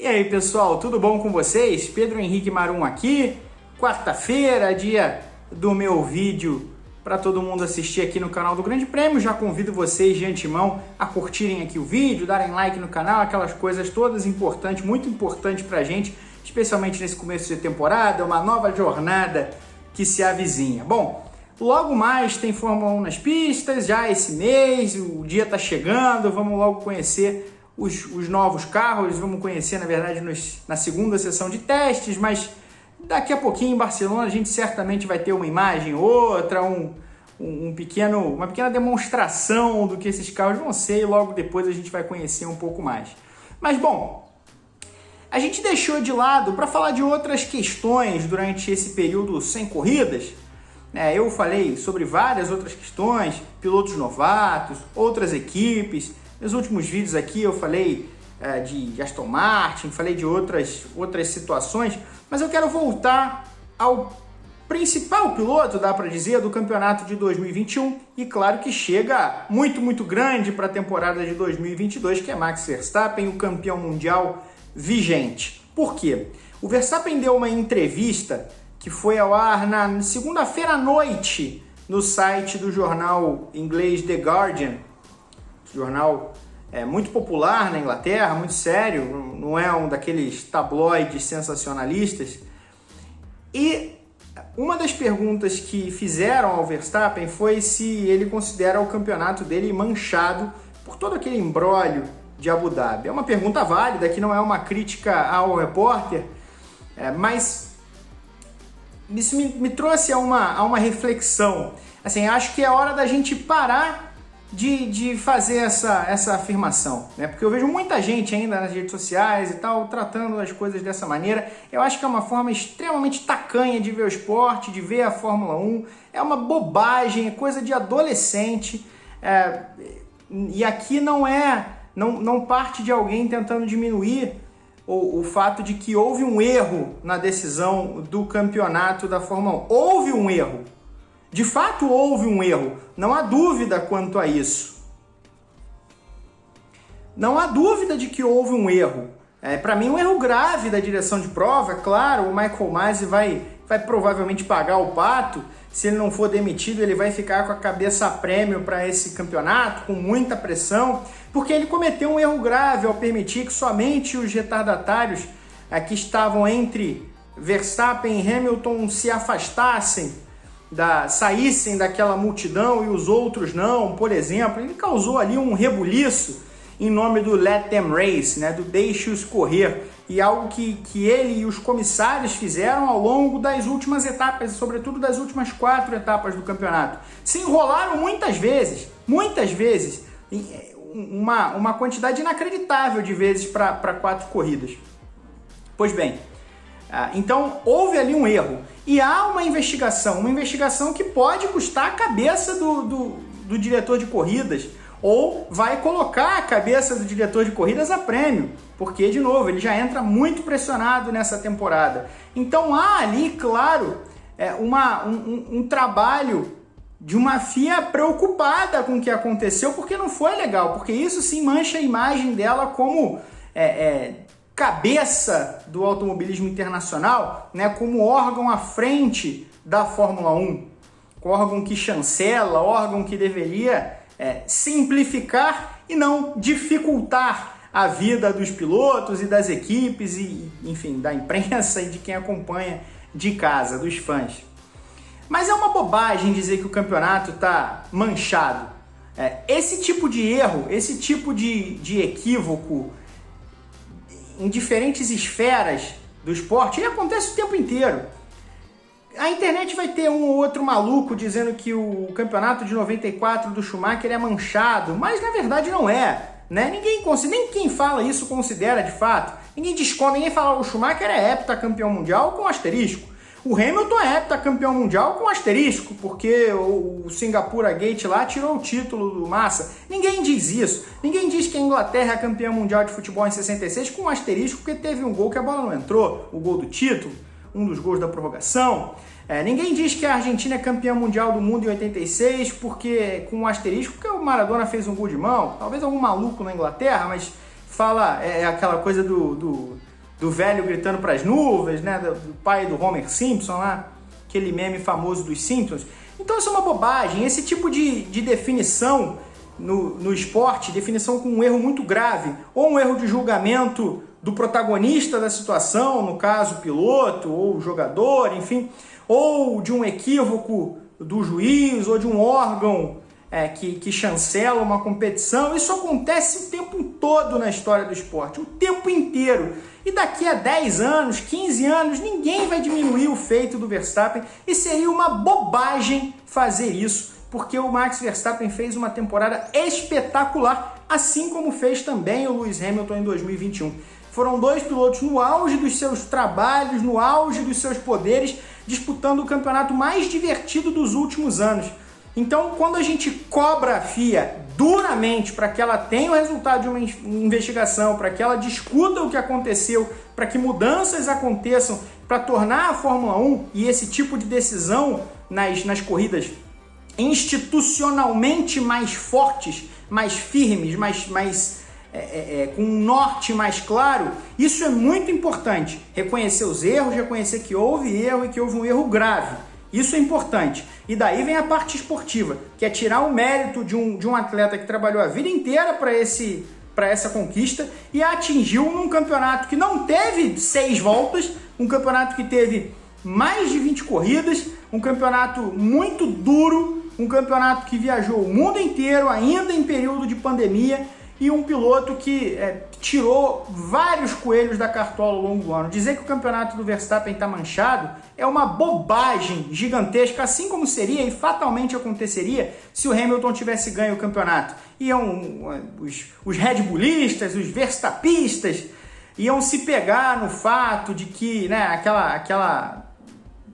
aí, pessoal, tudo bom com vocês? Pedro Henrique Marum aqui, quarta-feira, dia do meu vídeo para todo mundo assistir aqui no canal do Grande Prêmio. Já convido vocês de antemão a curtirem aqui o vídeo, darem like no canal, aquelas coisas todas importantes, muito importante pra gente, especialmente nesse começo de temporada, uma nova jornada que se avizinha. Bom, logo mais tem Fórmula 1 nas pistas, já esse mês, o dia tá chegando, vamos logo conhecer os novos carros, vamos conhecer, na verdade, na segunda sessão de testes, mas daqui a pouquinho em Barcelona a gente certamente vai ter uma imagem ou outra, uma pequena demonstração do que esses carros vão ser e logo depois a gente vai conhecer um pouco mais. Mas, bom, a gente deixou de lado para falar de outras questões durante esse período sem corridas. Eu falei sobre várias outras questões, pilotos novatos, outras equipes. Nos últimos vídeos aqui eu falei de Aston Martin, falei de outras situações, mas eu quero voltar ao principal piloto, dá para dizer, do campeonato de 2021 e claro que chega muito grande para a temporada de 2022, que é Max Verstappen, o campeão mundial vigente. Por quê? O Verstappen deu uma entrevista que foi ao ar na segunda-feira à noite no site do jornal inglês The Guardian, jornal muito popular na Inglaterra, muito sério, não é um daqueles tabloides sensacionalistas. E uma das perguntas que fizeram ao Verstappen foi se ele considera o campeonato dele manchado por todo aquele imbróglio de Abu Dhabi. É uma pergunta válida, que não é uma crítica ao repórter, mas isso me trouxe a uma reflexão. Assim, acho que é hora da gente parar de fazer essa afirmação, né? Porque eu vejo muita gente ainda nas redes sociais e tal, tratando as coisas dessa maneira. Eu acho que é uma forma extremamente tacanha de ver o esporte, de ver a Fórmula 1. É uma bobagem, é coisa de adolescente. E aqui não parte de alguém tentando diminuir o fato de que houve um erro na decisão do campeonato da Fórmula 1. Houve um erro. De fato, houve um erro. Não há dúvida quanto a isso. Não há dúvida de que houve um erro. Para mim, um erro grave da direção de prova. Claro, o Michael Masi vai provavelmente pagar o pato. Se ele não for demitido, ele vai ficar com a cabeça a prêmio para esse campeonato, com muita pressão, porque ele cometeu um erro grave ao permitir que somente os retardatários que estavam entre Verstappen e Hamilton se afastassem, saíssem daquela multidão e os outros não, por exemplo. Ele causou ali um rebuliço em nome do Let Them Race, né, do deixe-os correr, e algo que ele e os comissários fizeram ao longo das últimas etapas, sobretudo das últimas 4 etapas do campeonato. Se enrolaram muitas vezes, uma quantidade inacreditável de vezes para 4 corridas. Pois bem, então houve ali um erro e há uma investigação que pode custar a cabeça do diretor de corridas, ou vai colocar a cabeça do diretor de corridas a prêmio, porque, de novo, ele já entra muito pressionado nessa temporada. Então há ali, claro, um trabalho de uma FIA preocupada com o que aconteceu, porque não foi legal, porque isso sim mancha a imagem dela como cabeça do automobilismo internacional, né, como órgão à frente da Fórmula 1, órgão que chancela, órgão que deveria simplificar e não dificultar a vida dos pilotos e das equipes e, enfim, da imprensa e de quem acompanha de casa, dos fãs. Mas é uma bobagem dizer que o campeonato está manchado. Esse tipo de erro, esse tipo de equívoco em diferentes esferas do esporte, ele acontece o tempo inteiro. A internet vai ter um ou outro maluco dizendo que o campeonato de 94 do Schumacher é manchado, mas na verdade não é, né? Nem quem fala isso considera de fato. Ninguém fala que o Schumacher é heptacampeão mundial com asterisco. O Hamilton é heptacampeão mundial com asterisco, porque o Singapura Gate lá tirou o título do Massa. Ninguém diz isso. Ninguém diz que a Inglaterra é campeã mundial de futebol em 66 com asterisco porque teve um gol que a bola não entrou, o gol do título, um dos gols da prorrogação. Ninguém diz que a Argentina é campeã mundial do mundo em 86 porque, com um asterisco, porque o Maradona fez um gol de mão. Talvez algum maluco na Inglaterra, mas fala aquela coisa do velho gritando para as nuvens, né? Do pai do Homer Simpson lá, aquele meme famoso dos Simpsons. Então isso é uma bobagem. Esse tipo de definição no esporte, definição com um erro muito grave, ou um erro de julgamento do protagonista da situação, no caso o piloto ou o jogador, enfim, ou de um equívoco do juiz ou de um órgão que chancela uma competição. Isso acontece o tempo todo na história do esporte, o tempo inteiro. E daqui a 10 anos, 15 anos, ninguém vai diminuir o feito do Verstappen e seria uma bobagem fazer isso, porque o Max Verstappen fez uma temporada espetacular, assim como fez também o Lewis Hamilton em 2021. Foram dois pilotos no auge dos seus trabalhos, no auge dos seus poderes, disputando o campeonato mais divertido dos últimos anos. Então, quando a gente cobra a FIA duramente para que ela tenha o resultado de uma investigação, para que ela discuta o que aconteceu, para que mudanças aconteçam, para tornar a Fórmula 1 e esse tipo de decisão nas corridas institucionalmente mais fortes, mais firmes, com um norte mais claro, isso é muito importante. Reconhecer os erros, reconhecer que houve erro e que houve um erro grave. Isso é importante. E daí vem a parte esportiva, que é tirar o mérito de um atleta que trabalhou a vida inteira para essa conquista e atingiu num campeonato que não teve 6 voltas, um campeonato que teve mais de 20 corridas, um campeonato muito duro, um campeonato que viajou o mundo inteiro, ainda em período de pandemia, e um piloto que tirou vários coelhos da cartola ao longo do ano. Dizer que o campeonato do Verstappen está manchado é uma bobagem gigantesca, assim como seria e fatalmente aconteceria se o Hamilton tivesse ganho o campeonato. Os Red Bullistas, os Verstappistas, iam se pegar no fato de que, né, aquela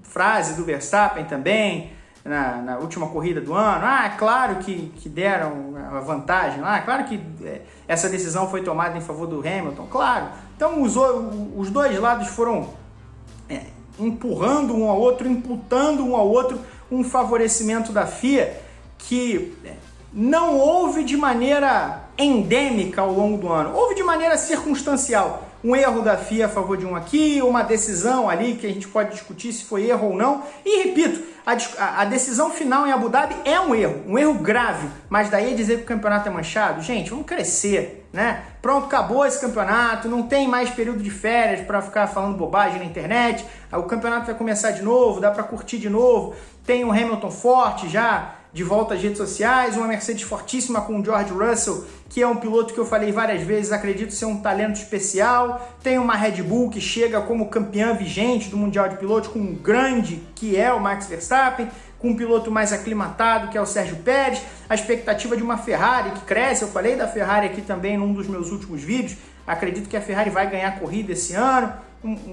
frase do Verstappen também, na última corrida do ano, claro que deram a vantagem lá, claro que essa decisão foi tomada em favor do Hamilton, claro. Então os dois lados foram empurrando um ao outro, imputando um ao outro um favorecimento da FIA que não houve de maneira endêmica ao longo do ano, houve de maneira circunstancial. Um erro da FIA a favor de um aqui, uma decisão ali que a gente pode discutir se foi erro ou não. E repito, a decisão final em Abu Dhabi é um erro grave. Mas daí é dizer que o campeonato é manchado? Gente, vamos crescer, né? Pronto, acabou esse campeonato, não tem mais período de férias para ficar falando bobagem na internet. O campeonato vai começar de novo, dá para curtir de novo. Tem um Hamilton forte já, de volta às redes sociais, uma Mercedes fortíssima com o George Russell, que é um piloto que eu falei várias vezes, acredito ser um talento especial. Tem uma Red Bull que chega como campeã vigente do Mundial de Pilotos, com um grande que é o Max Verstappen, com um piloto mais aclimatado que é o Sérgio Pérez, a expectativa de uma Ferrari que cresce, eu falei da Ferrari aqui também num dos meus últimos vídeos, acredito que a Ferrari vai ganhar a corrida esse ano.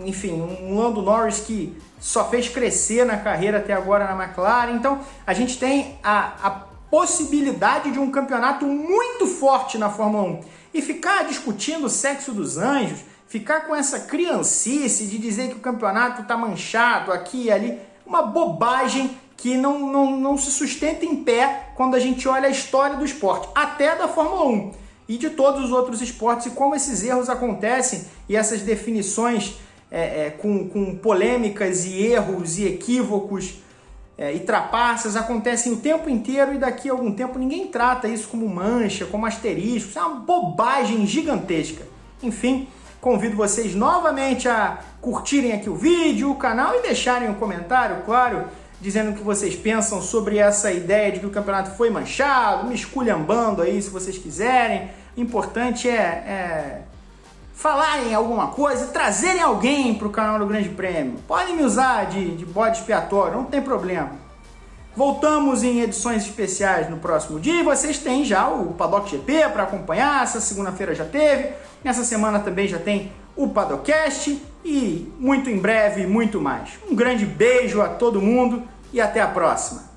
Enfim, um Lando Norris que só fez crescer na carreira até agora na McLaren. Então, a gente tem a possibilidade de um campeonato muito forte na Fórmula 1. E ficar discutindo o sexo dos anjos, ficar com essa criancice de dizer que o campeonato está manchado aqui e ali, uma bobagem que não se sustenta em pé quando a gente olha a história do esporte, até da Fórmula 1. E de todos os outros esportes, e como esses erros acontecem e essas definições com polêmicas e erros e equívocos e trapaças acontecem o tempo inteiro, e daqui a algum tempo ninguém trata isso como mancha, como asterisco. Isso é uma bobagem gigantesca. Enfim, convido vocês novamente a curtirem aqui o vídeo, o canal, e deixarem um comentário, claro, dizendo o que vocês pensam sobre essa ideia de que o campeonato foi manchado, me esculhambando aí se vocês quiserem. O importante é falarem alguma coisa, trazerem alguém para o canal do Grande Prêmio. Podem me usar de bode expiatório, não tem problema. Voltamos em edições especiais no próximo dia, e vocês têm já o Paddock GP para acompanhar. Essa segunda-feira já teve, nessa semana também já tem o Paddockcast, e muito em breve, muito mais. Um grande beijo a todo mundo e até a próxima.